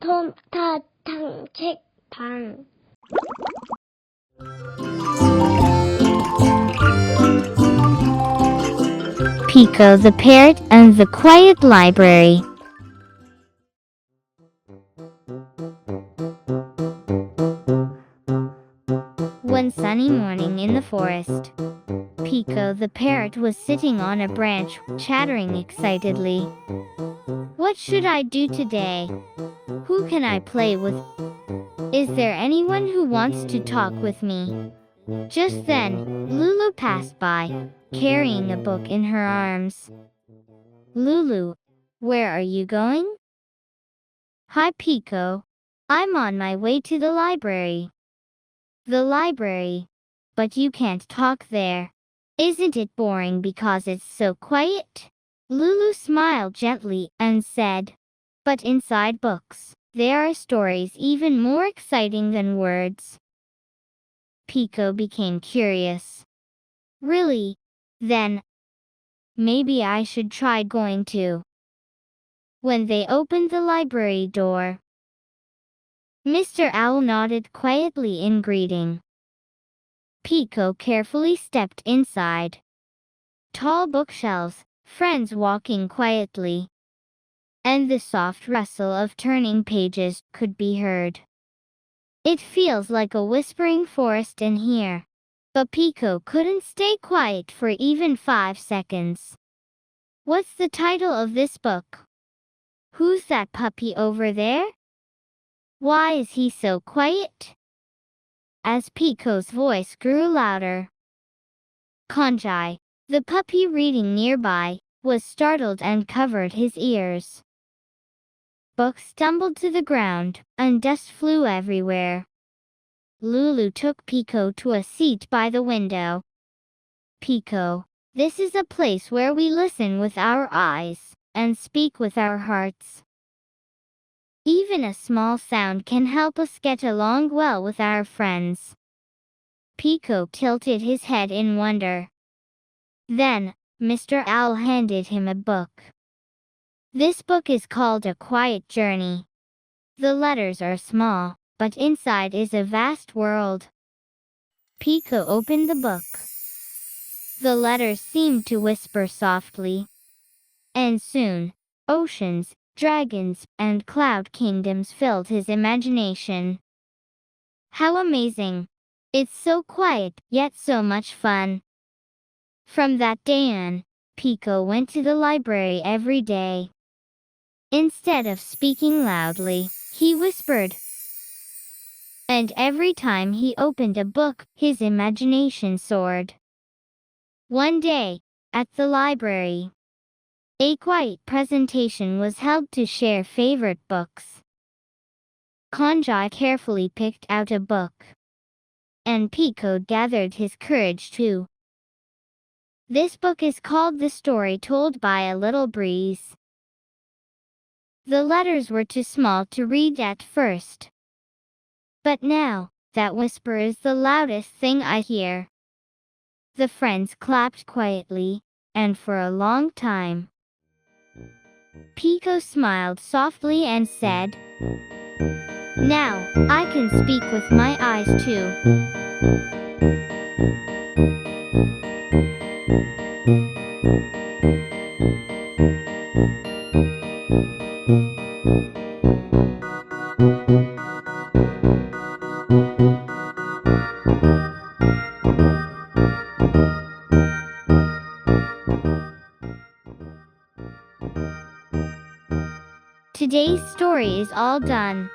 솜사탕 책방. Pico the Parrot and the Quiet Library. One sunny morning in the forest, Pico the parrot was sitting on a branch, chattering excitedly. What should I do today? Who can I play with? Is there anyone who wants to talk with me? Just then, Lulu passed by, carrying a book in her arms. Lulu, where are you going? Hi Pico. I'm on my way to the library. The library? But you can't talk there. Isn't it boring because it's so quiet? Lulu smiled gently and said, but inside books, there are stories even more exciting than words. Pico became curious. Really? Then, maybe I should try going too. When they opened the library door, Mr. Owl nodded quietly in greeting. Pico carefully stepped inside. Tall bookshelves, friends walking quietly, and the soft rustle of turning pages could be heard. It feels like a whispering forest in here. But Pico couldn't stay quiet for even 5 seconds. What's the title of this book? Who's that puppy over there? Why is he so quiet? As Pico's voice grew louder, Konjai, the puppy reading nearby, was startled and covered his ears. Books stumbled to the ground, and dust flew everywhere. Lulu took Pico to a seat by the window. Pico, this is a place where we listen with our eyes and speak with our hearts. Even a small sound can help us get along well with our friends. Pico tilted his head in wonder. Then, Mr. Owl handed him a book. This book is called A Quiet Journey. The letters are small, but inside is a vast world. Pico opened the book. The letters seemed to whisper softly. And soon, oceans, dragons, and cloud kingdoms filled his imagination. How amazing! It's so quiet, yet so much fun. From that day on, Pico went to the library every day. Instead of speaking loudly, he whispered. And every time he opened a book, his imagination soared. One day, at the library, a quiet presentation was held to share favorite books. Konjai carefully picked out a book, and Pico gathered his courage too. This book is called The Story Told by a Little Breeze. The letters were too small to read at first. But now, that whisper is the loudest thing I hear. The friends clapped quietly, and for a long time, Pico smiled softly and said, now, I can speak with my eyes too. Today's story is all done.